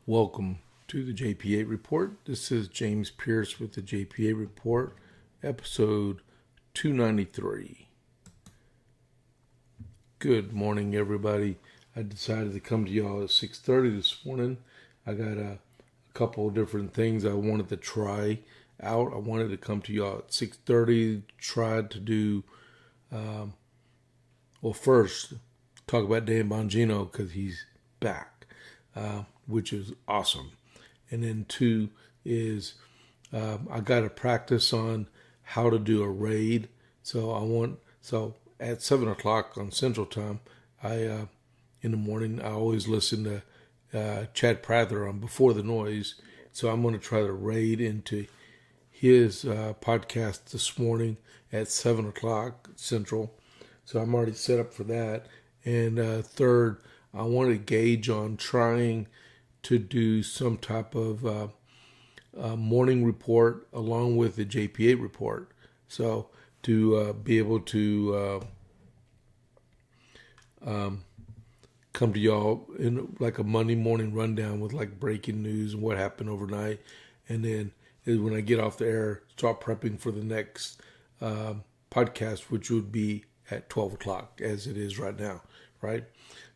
Welcome to the JP8 Report. This is James Pierce with the JP8 Report, episode 293. Good morning, everybody. I decided to come to y'all at 6:30 this morning. I got a couple of different things I wanted to try out. I wanted to come to y'all at 6:30, try to do, first, talk about Dan Bongino because he's back. Which is awesome. And then two is I got to practice on how to do a raid. So at 7:00 on Central Time, I in the morning I always listen to Chad Prather on Before the Noise. So I'm going to try to raid into his podcast this morning at 7:00 Central. So I'm already set up for that. And third, I want to gauge on trying to do some type of morning report along with the JP8 report. So to be able to come to y'all in like a Monday morning rundown with like breaking news and what happened overnight. And then when I get off the air, start prepping for the next podcast, which would be at 12:00 as it is right now, right?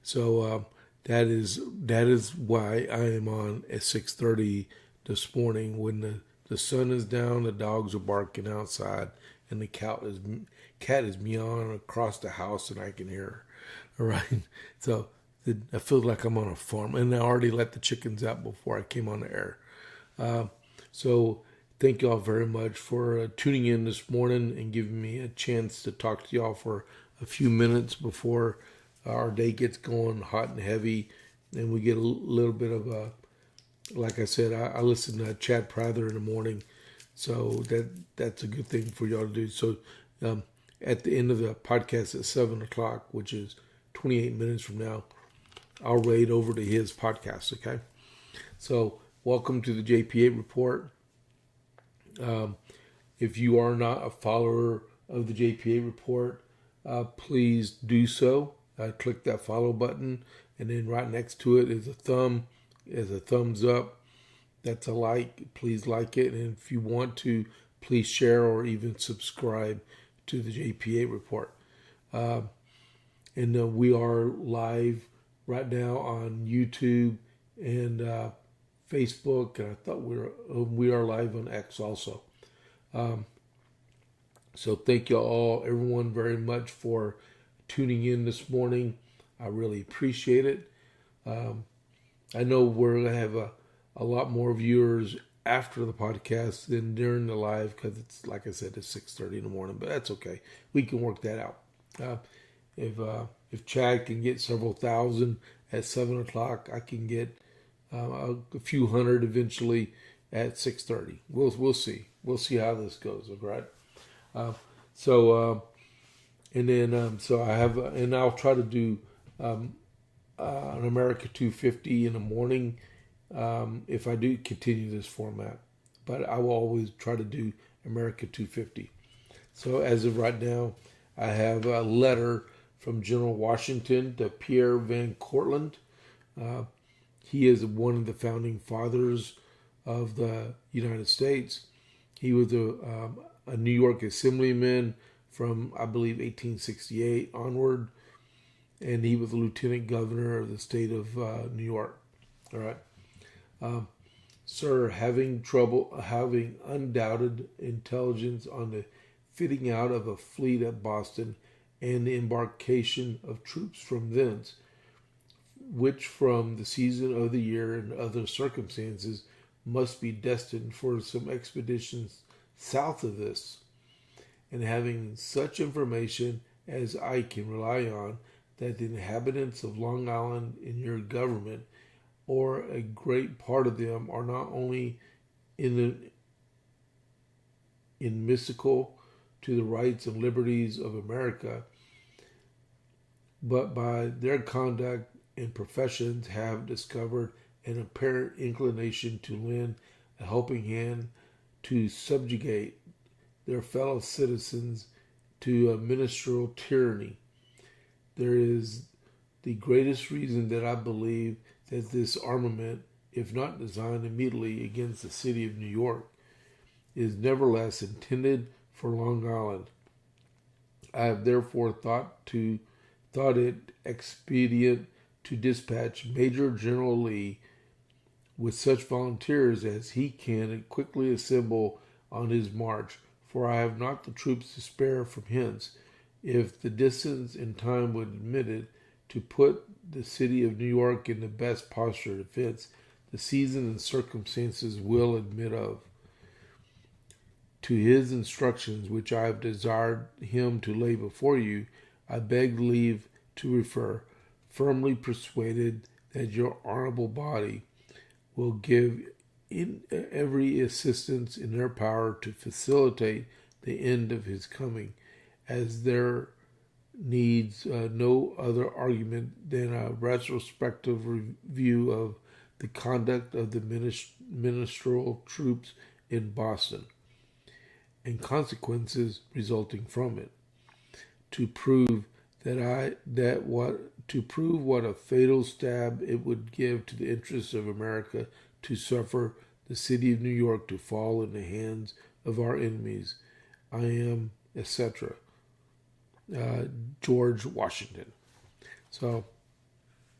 So that is why I am on at 6:30 this morning when the sun is down, the dogs are barking outside, and the cat is meowing across the house, and I can hear her. All right, so I feel like I'm on a farm, and I already let the chickens out before I came on the air. So thank y'all very much for tuning in this morning and giving me a chance to talk to y'all for a few minutes before our day gets going hot and heavy, and we get a little bit of like I said, I listen to Chad Prather in the morning, so that's a good thing for y'all to do. So at the end of the podcast at 7:00, which is 28 minutes from now, I'll raid over to his podcast, okay? So welcome to the JP8 Report. If you are not a follower of the JP8 Report, please do so. Click that follow button, and then right next to it is a thumbs up. That's a like. Please like it, and if you want to, please share or even subscribe to the JP8 Report. And we are live right now on YouTube and Facebook, and I thought we are live on X also. So thank you all, everyone, very much for tuning in this morning. I really appreciate it. I know we're going to have a lot more viewers after the podcast than during the live because it's, like I said, it's 6:30 in the morning, but that's okay. We can work that out. If Chad can get several thousand at 7:00, I can get a few hundred eventually at 6:30. We'll see. We'll see how this goes. All right. And then, so I have, and I'll try to do an America 250 in the morning if I do continue this format. But I will always try to do America 250. So as of right now, I have a letter from General Washington to Pierre Van Cortlandt. He is one of the founding fathers of the United States. He was a New York assemblyman from, I believe, 1868 onward, and he was the lieutenant governor of the state of New York. All right. Sir, having undoubted intelligence on the fitting out of a fleet at Boston and the embarkation of troops from thence, which from the season of the year and other circumstances must be destined for some expeditions south of this, and having such information as I can rely on, that the inhabitants of Long Island in your government, or a great part of them, are not only inimical to the rights and liberties of America, but by their conduct and professions have discovered an apparent inclination to lend a helping hand to subjugate their fellow citizens to a ministerial tyranny. There is the greatest reason that I believe that this armament if not designed immediately against the city of New York, is nevertheless intended for Long Island. I have therefore thought it expedient to dispatch Major General Lee with such volunteers as he can quickly assemble on his march, for I have not the troops to spare from hence, if the distance and time would admit it, to put the city of New York in the best posture of defense the season and circumstances will admit of. To his instructions, which I have desired him to lay before you, I beg leave to refer, firmly persuaded that your honorable body will give in every assistance in their power to facilitate the end of his coming, as there needs no other argument than a retrospective review of the conduct of the ministerial troops in Boston and consequences resulting from it, to prove what a fatal stab it would give to the interests of America to suffer the city of New York to fall in the hands of our enemies. I am, etc. George Washington. So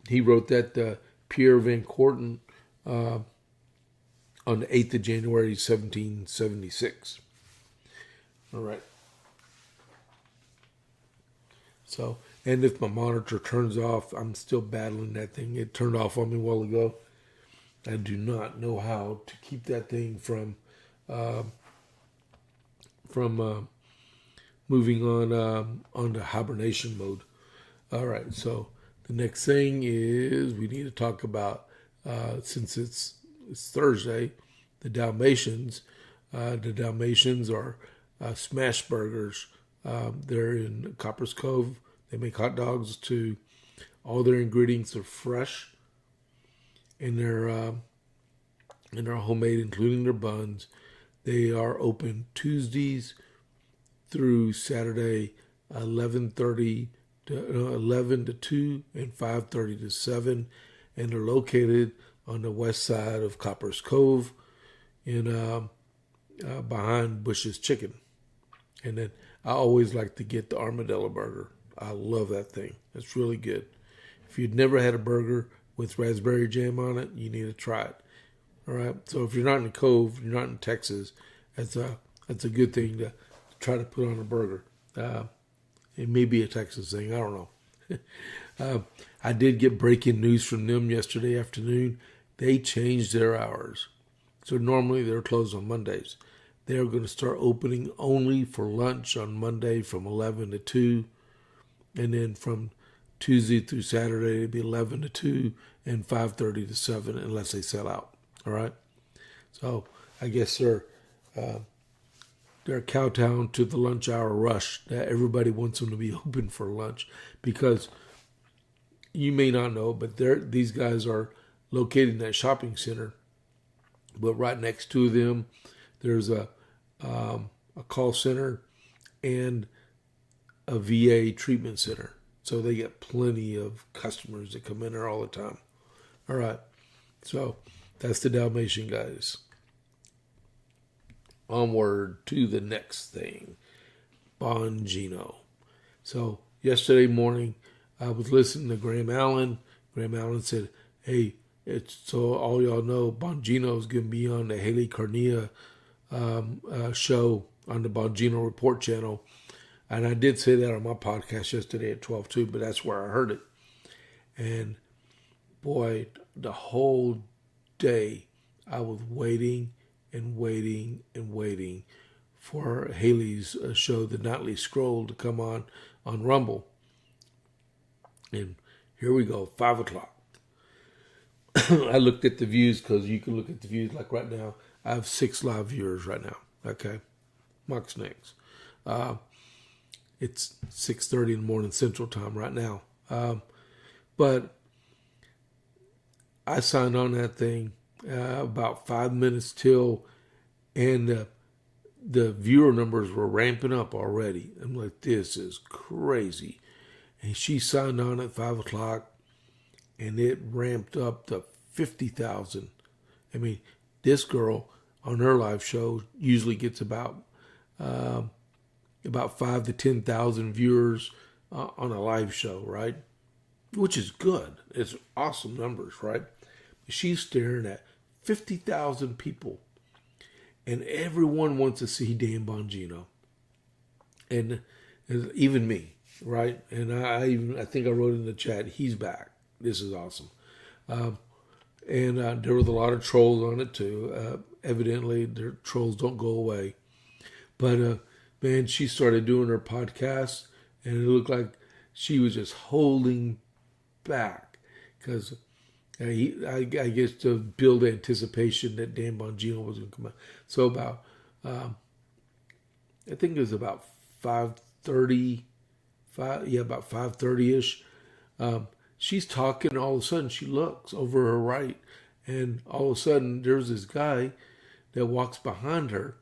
he wrote that Pierre Van Cortlandt on the 8th of January, 1776. All right. So, and if my monitor turns off, I'm still battling that thing. It turned off on me a while ago. I do not know how to keep that thing from moving on to hibernation mode. All right. So the next thing is we need to talk about since it's Thursday, the Dalmatians. The Dalmatians are smash burgers. They're in Copper's Cove. They make hot dogs too. All their ingredients are fresh, and they're homemade, including their buns. They are open Tuesdays through Saturday, 11 to 2 and 5:30 to 7, and they're located on the west side of Copper's Cove, in behind Bush's Chicken. And then I always like to get the armadillo burger. I love that thing. It's really good. If you've never had a burger with raspberry jam on it, you need to try it. All right. So if you're not in the Cove, you're not in Texas, that's a good thing to try to put on a burger. It may be a Texas thing. I don't know. I did get breaking news from them yesterday afternoon. They changed their hours. So normally they're closed on Mondays. They're going to start opening only for lunch on Monday from 11 to 2. And then from Tuesday through Saturday, it'll be 11 to 2 and 5:30 to 7 unless they sell out. All right. So I guess they're kowtowing to the lunch hour rush that everybody wants them to be open for lunch, because you may not know, but these guys are located in that shopping center, but right next to them there's a call center and a VA treatment center. So they get plenty of customers that come in there all the time. All right. So that's the Dalmatian guys. Onward to the next thing. Bongino. So yesterday morning, I was listening to Graham Allen. Graham Allen said, hey, so all y'all know, Bongino is going to be on the Hayley show on the Bongino Report channel. And I did say that on my podcast yesterday at 12 too, but that's where I heard it. And boy, the whole day I was waiting and waiting and waiting for Hayley's show, The Nightly Scroll, to come on Rumble. And here we go, 5 o'clock. I looked at the views, because you can look at the views. Like right now, I have 6 live viewers right now. Okay, Mox next. It's 6:30 in the morning Central Time right now. But I signed on that thing about 5 minutes till, and the viewer numbers were ramping up already. I'm like, this is crazy. And she signed on at 5 o'clock, and it ramped up to 50,000 I mean, this girl on her live show usually gets about 5 to 10,000 viewers on a live show, right? Which is good. It's awesome numbers, right? She's staring at 50,000 people, and everyone wants to see Dan Bongino, and even me, right? And I think I wrote in the chat, he's back. This is awesome. And there was a lot of trolls on it too. Evidently, their trolls don't go away. But man, she started doing her podcast, and it looked like she was just holding back because I guess to build anticipation that Dan Bongino was going to come out. So about, I think it was about 5:30, about 5:30ish. She's talking, and all of a sudden she looks over her right, and all of a sudden there's this guy that walks behind her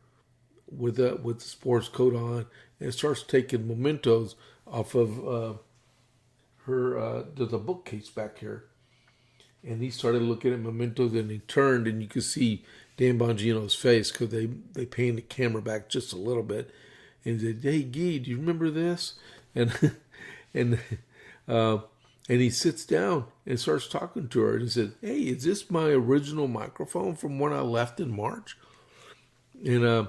with the sports coat on and starts taking mementos off of her. There's a bookcase back here, and he started looking at mementos, and he turned, and you could see Dan Bongino's face because they panned the camera back just a little bit, and he said, "Hey, Guy, do you remember this?" And and he sits down and starts talking to her, and he said, "Hey, is this my original microphone from when I left in March?" And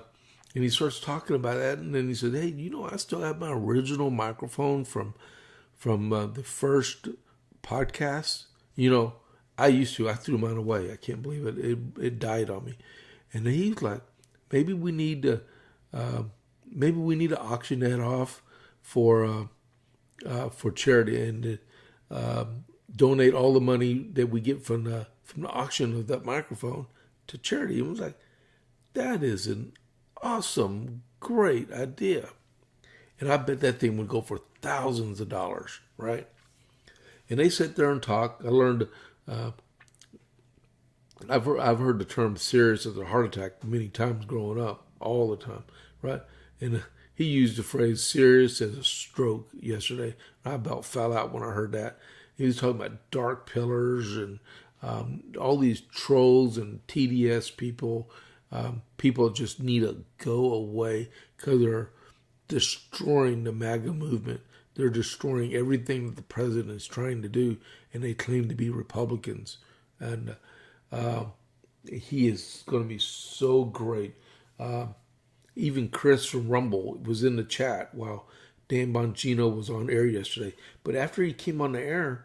he starts talking about that, and then he said, "Hey, I still have my original microphone from the first podcast. I used to. I threw mine away. I can't believe it. It died on me." And then he's like, "Maybe we need to auction that off for charity and donate all the money that we get from the auction of that microphone to charity." It was like, that is an awesome, great idea. And I bet that thing would go for thousands of dollars, right? And they sit there and talk. I learned, I've heard the term serious as a heart attack many times growing up, all the time, right? And he used the phrase serious as a stroke yesterday. I about fell out when I heard that. He was talking about dark pillars and all these trolls and TDS people. People just need to go away because they're destroying the MAGA movement. They're destroying everything that the president is trying to do, and they claim to be Republicans. And he is going to be so great. Even Chris from Rumble was in the chat while Dan Bongino was on air yesterday. But after he came on the air,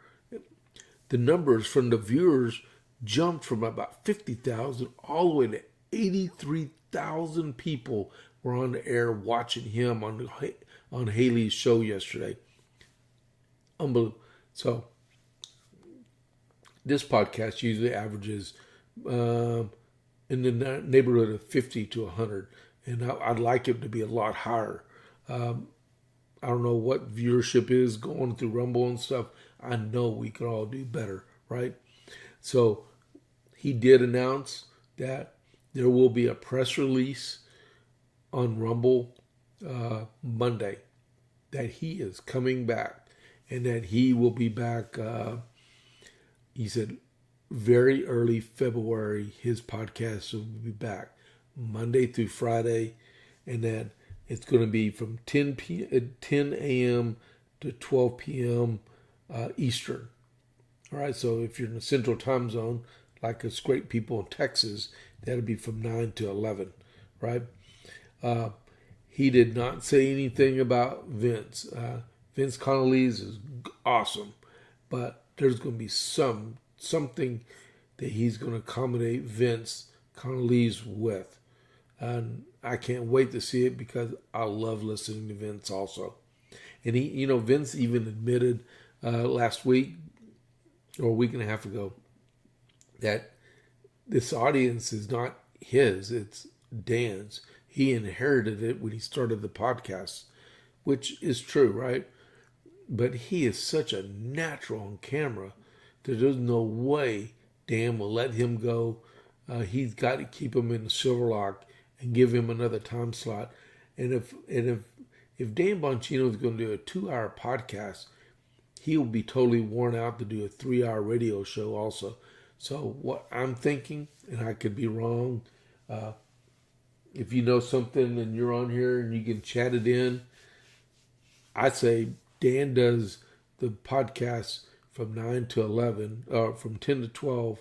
the numbers from the viewers jumped from about 50,000 all the way to 83,000 people were on the air watching him on Hayley's show yesterday. Unbelievable. So this podcast usually averages in the neighborhood of 50 to 100. And I'd like it to be a lot higher. I don't know what viewership is going through Rumble and stuff. I know we could all do better, right? So he did announce that there will be a press release on Rumble Monday that he is coming back and that he will be back. He said very early February, his podcast will be back. Monday through Friday, and then it's going to be from 10 a.m. to 12 p.m. Eastern. All right, so if you're in the Central Time Zone, like us great people in Texas, that'll be from 9 to 11, right? He did not say anything about Vince. Vince Connolly's is awesome, but there's going to be something that he's going to accommodate Vince Connolly's with. And I can't wait to see it because I love listening to Vince also. And Vince even admitted last week or a week and a half ago that this audience is not his, it's Dan's. He inherited it when he started the podcast, which is true, right? But he is such a natural on camera that there's no way Dan will let him go. He's got to keep him in the Silverlock and give him another time slot. And if Dan Bongino is going to do a 2-hour podcast, he'll be totally worn out to do a 3-hour radio show also. So what I'm thinking, and I could be wrong, if you know something and you're on here and you can chat it in, I'd say Dan does the podcast from 9 to 11, or from 10 to 12.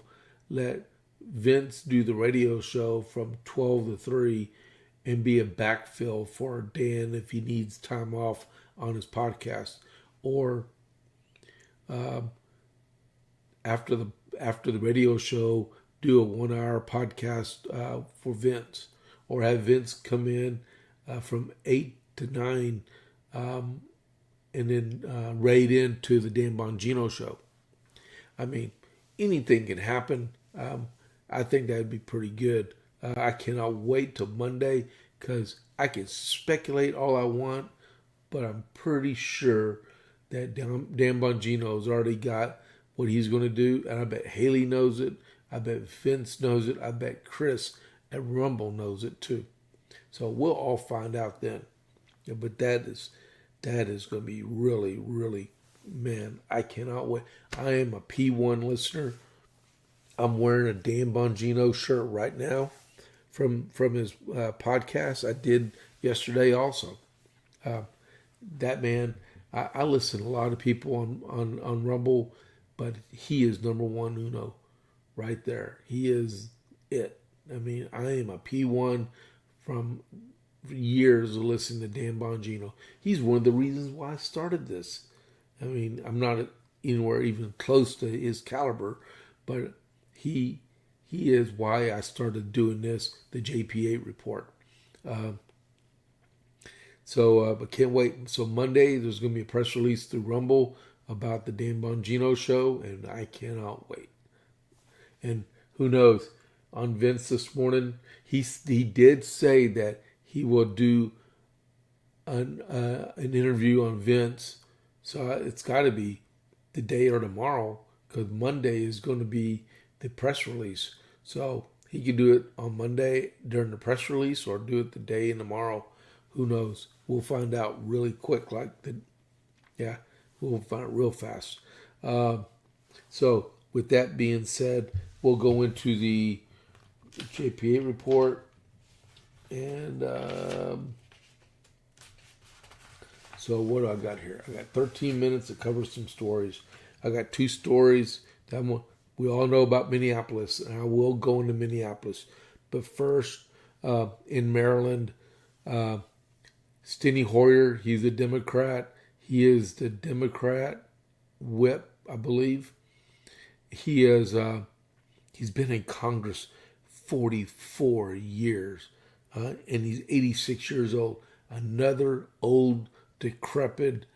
Let Vince do the radio show from 12 to 3 and be a backfill for Dan if he needs time off on his podcast. Or after the radio show, do a 1 hour podcast for Vince, or have Vince come in from 8 to 9 and then raid into the Dan Bongino show. I mean, anything can happen. I think that'd be pretty good. I cannot wait till Monday because I can speculate all I want, but I'm pretty sure that Dan Bongino's already got what he's going to do, and I bet Hayley knows it. I bet Vince knows it. I bet Chris at Rumble knows it too. So we'll all find out then. Yeah, but that is going to be really, really, man, I cannot wait. I am a P1 listener. I'm wearing a Dan Bongino shirt right now from his podcast. I did yesterday also. That man, I listen to a lot of people on Rumble, but he is number one uno right there. He is it. I mean, I am a P1 from years of listening to Dan Bongino. He's one of the reasons why I started this. I mean, I'm not anywhere even close to his caliber, but he is why I started doing this, the JP8 report. But can't wait. So Monday, there's going to be a press release through Rumble about the Dan Bongino show, and I cannot wait. And who knows, on Vince this morning, he did say that he will do an interview on Vince. So it's got to be the day or tomorrow, because Monday is going to be the press release. So he could do it on Monday during the press release, or do it the day and tomorrow. Who knows? We'll find out really quick. We'll find out real fast. So with that being said, we'll go into the JP8 report. And so what do I got here? I got 13 minutes to cover some stories. I got 2 stories that we all know about Minneapolis, and I will go into Minneapolis. But first, in Maryland, Steny Hoyer, he's a Democrat. He is the Democrat whip, I believe. He's been in Congress 44 years, and he's 86 years old. Another old, decrepit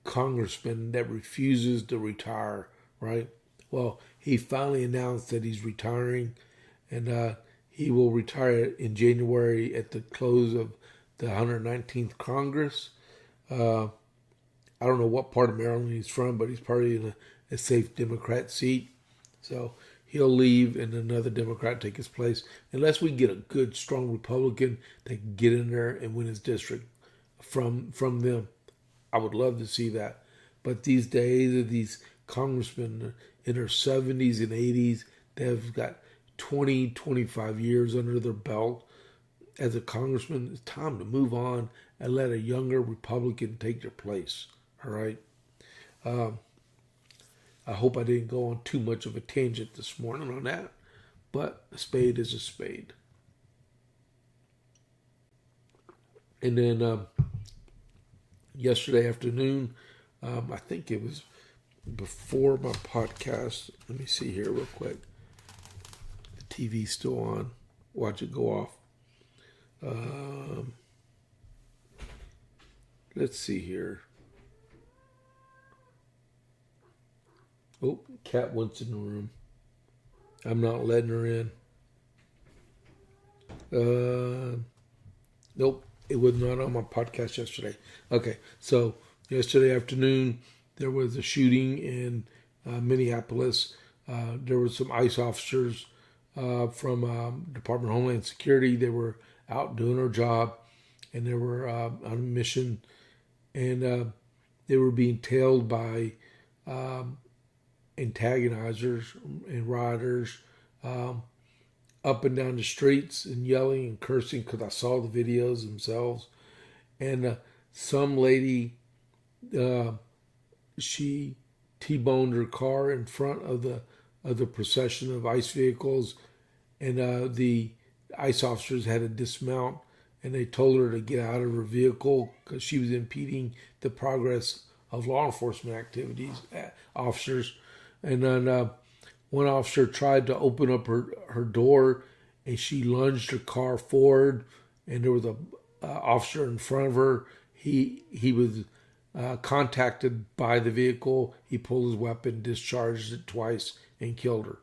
congressman that refuses to retire, right? Well, he finally announced that he's retiring, and he will retire in January at the close of the 119th Congress. I don't know what part of Maryland he's from, but he's probably in a safe Democrat seat. So he'll leave and another Democrat take his place, unless we get a good, strong Republican that can get in there and win his district from them. I would love to see that. But these days, these congressmen in their 70s and 80s, they've got 20, 25 years under their belt as a congressman. It's time to move on and let a younger Republican take their place. All right. I hope I didn't go on too much of a tangent this morning on that, but a spade is a spade. And then yesterday afternoon, I think it was before my podcast. Let me see here real quick. The TV's still on. Watch it go off. Let's see here. Oh, Cat wants in the room. I'm not letting her in. Nope, it was not on my podcast yesterday. Okay, so yesterday afternoon, there was a shooting in Minneapolis. There were some ICE officers from Department of Homeland Security. They were out doing their job, and they were on a mission, and they were being tailed by antagonizers and rioters up and down the streets and yelling and cursing, because I saw the videos themselves. And some lady, she T-boned her car in front of the procession of ICE vehicles, and the ICE officers had to dismount, and they told her to get out of her vehicle because she was impeding the progress of law enforcement activities, officers. And then one officer tried to open up her door, and she lunged her car forward, and there was a officer in front of her. He was contacted by the vehicle. He pulled his weapon, discharged it twice, and killed her.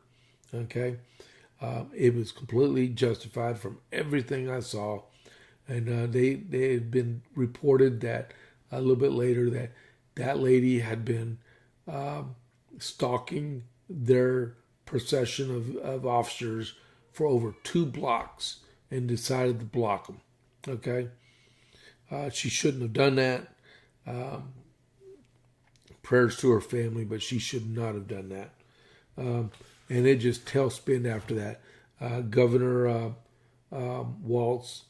Okay, it was completely justified from everything I saw, and they had been reported that a little bit later that lady had been stalking their procession of officers for over 2 blocks and decided to block them. Okay, she shouldn't have done that. Prayers to her family, but she should not have done that. And it just tailspinned after that. Governor Walz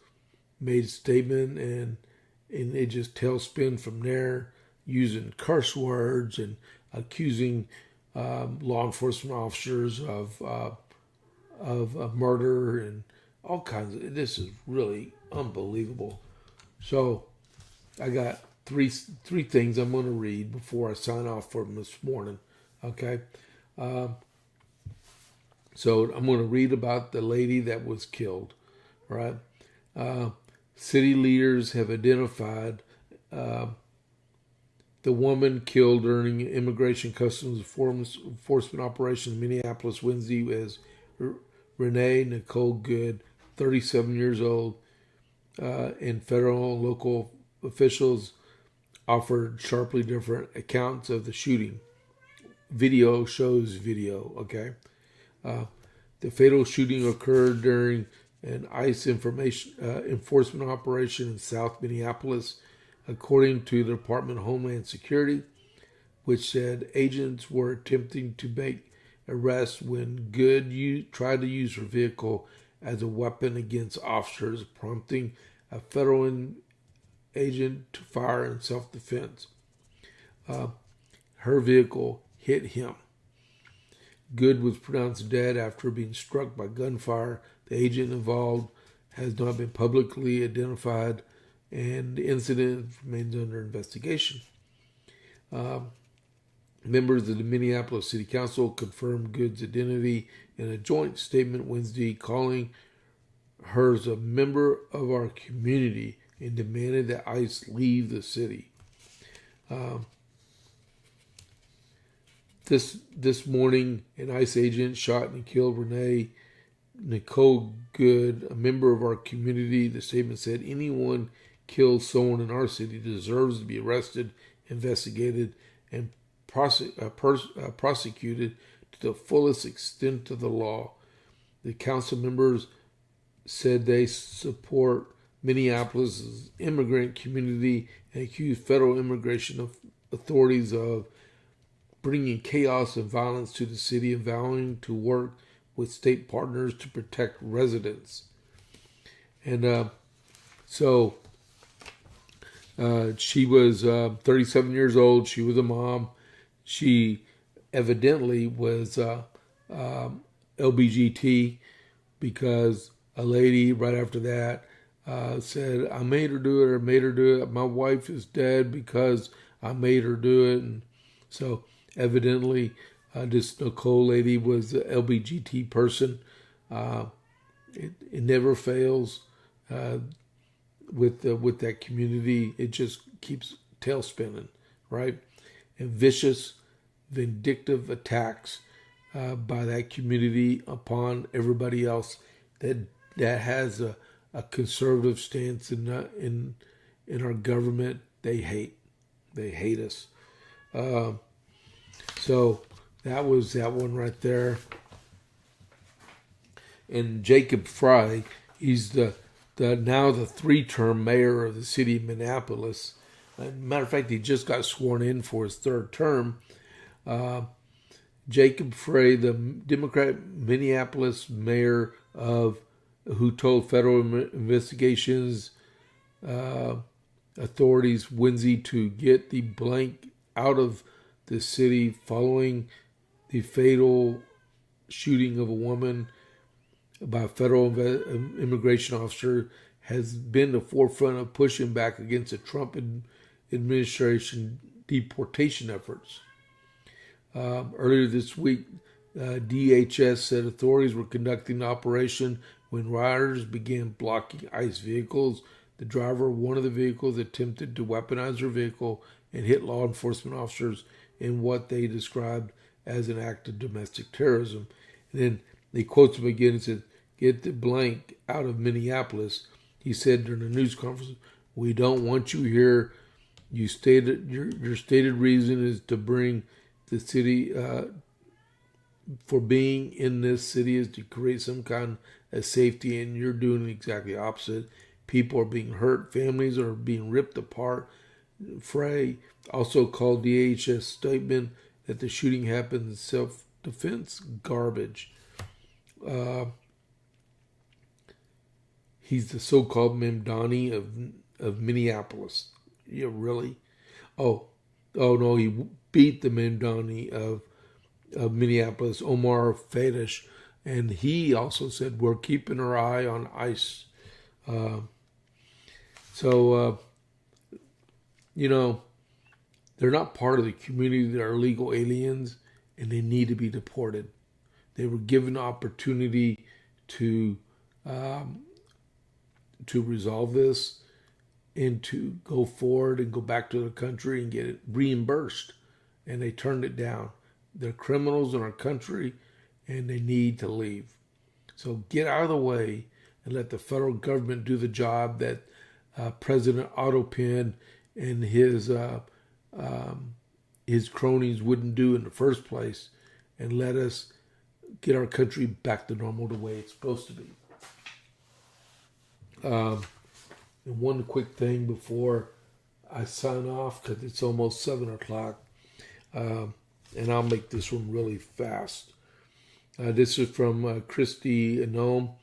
made a statement, and it just tailspinned from there, using curse words and accusing law enforcement officers of murder and all kinds of. This is really unbelievable. So I got three things I'm going to read before I sign off for this morning. Okay. So I'm going to read about the lady that was killed. Right. City leaders have identified the woman killed during immigration customs enforcement operation in Minneapolis Wednesday as Renee Nicole Good, 37 years old, and federal and local officials offered sharply different accounts of the shooting. Video shows video, okay? The fatal shooting occurred during an ICE enforcement operation in South Minneapolis, according to the Department of Homeland Security, which said agents were attempting to make arrests when Good tried to use her vehicle as a weapon against officers, prompting a federal agent to fire in self-defense. Her vehicle hit him. Good was pronounced dead after being struck by gunfire. The agent involved has not been publicly identified, and the incident remains under investigation. Members of the Minneapolis City Council confirmed Good's identity in a joint statement Wednesday, calling her a member of our community and demanded that ICE leave the city. This morning, an ICE agent shot and killed Renee Nicole Good, a member of our community. The statement said, anyone kills someone in our city deserves to be arrested, investigated, and prosecuted to the fullest extent of the law. The council members said they support Minneapolis' immigrant community and accused federal immigration authorities of bringing chaos and violence to the city and vowing to work with state partners to protect residents. And she was 37 years old. She was a mom. She evidently was LBGT, because a lady right after that said, I made her do it. My wife is dead because I made her do it. And so evidently this Nicole lady was an LBGT person. It never fails with that community. It just keeps tail spinning, right? And vicious, vindictive attacks by that community upon everybody else that has a conservative stance in our government. They hate us. So that was that one right there. And Jacob Frey, he's the now the 3-term mayor of the city of Minneapolis. As a matter of fact, he just got sworn in for his 3rd term. Jacob Frey, the Democrat Minneapolis mayor who told federal investigations authorities Wednesday to get the blank out of the city following the fatal shooting of a woman by a federal immigration officer, has been the forefront of pushing back against the Trump administration deportation efforts. Earlier this week, DHS said authorities were conducting an operation when rioters began blocking ICE vehicles. The driver of one of the vehicles attempted to weaponize her vehicle and hit law enforcement officers in what they described as an act of domestic terrorism. And then they quotes him again and said, "Get the blank out of Minneapolis." He said during a news conference, "We don't want you here. You stated your stated reason is to bring the city for being in this city is to create some kind of safety, and you're doing exactly the opposite. People are being hurt. Families are being ripped apart." Frey also called DHS statement that the shooting happened in self-defense garbage. He's the so-called Mamdani of Minneapolis. Yeah, really? Oh no, he beat the Mamdani of Minneapolis, Omar Fadish, and he also said we're keeping our eye on ICE. They're not part of the community. They're illegal aliens, and they need to be deported. They were given the opportunity to resolve this and to go forward and go back to their country and get it reimbursed, and they turned it down. They're criminals in our country, and they need to leave. So get out of the way and let the federal government do the job that President Otto Penn and his cronies wouldn't do in the first place, and let us get our country back to normal the way it's supposed to be. And one quick thing before I sign off, because it's almost 7 o'clock, and I'll make this one really fast. This is from Christy Anome.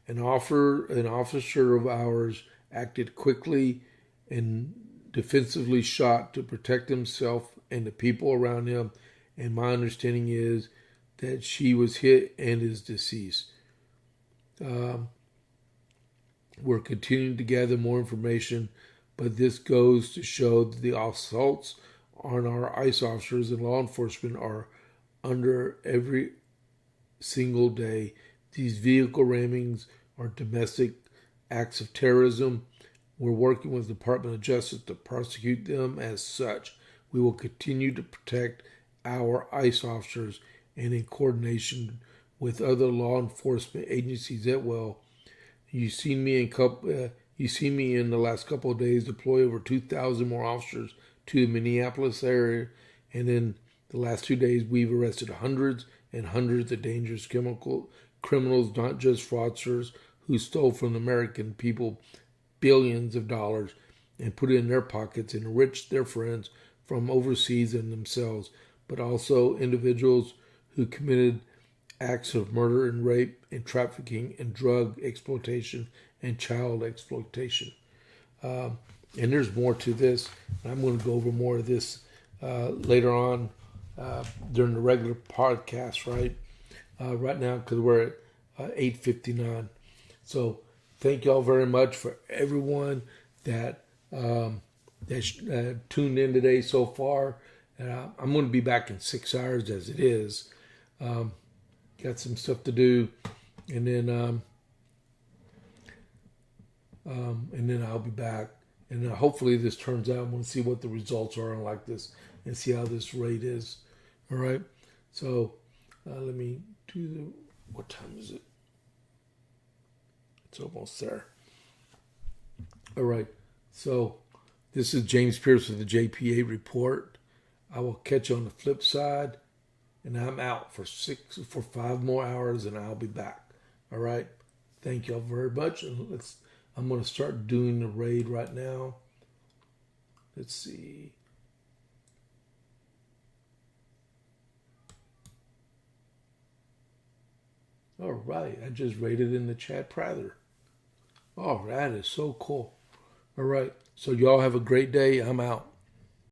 An officer of ours acted quickly and defensively shot to protect himself and the people around him, and my understanding is that she was hit and is deceased. We're continuing to gather more information, but this goes to show that the assaults on our ICE officers and law enforcement are under every single day. These vehicle rammings are domestic acts of terrorism. We're working with the Department of Justice to prosecute them as such. We will continue to protect our ICE officers and in coordination with other law enforcement agencies as well. You see me in the last couple of days deploy over 2,000 more officers to the Minneapolis area, and in the last 2 days we've arrested hundreds and hundreds of dangerous criminals, not just fraudsters who stole from the American people billions of dollars and put it in their pockets and enriched their friends from overseas and themselves, but also individuals who committed acts of murder and rape and trafficking and drug exploitation and child exploitation. And there's more to this. I'm going to go over more of this later on during the regular podcast, right? Right now, because we're at 8:59. So thank you all very much for everyone that tuned in today so far. I'm going to be back in 6 hours as it is. Got some stuff to do, and then I'll be back. And hopefully this turns out. I want to see what the results are like this and see how this rate is. All right. So let me do what time is it? It's almost there. All right. So this is James Pierce with the JP8 report. I will catch you on the flip side, and I'm out for 5 more hours, and I'll be back. All right. Thank you all very much. And I'm going to start doing the raid right now. Let's see. All right. I just rated in the chat Prather. Oh, that is so cool. All right. So y'all have a great day. I'm out.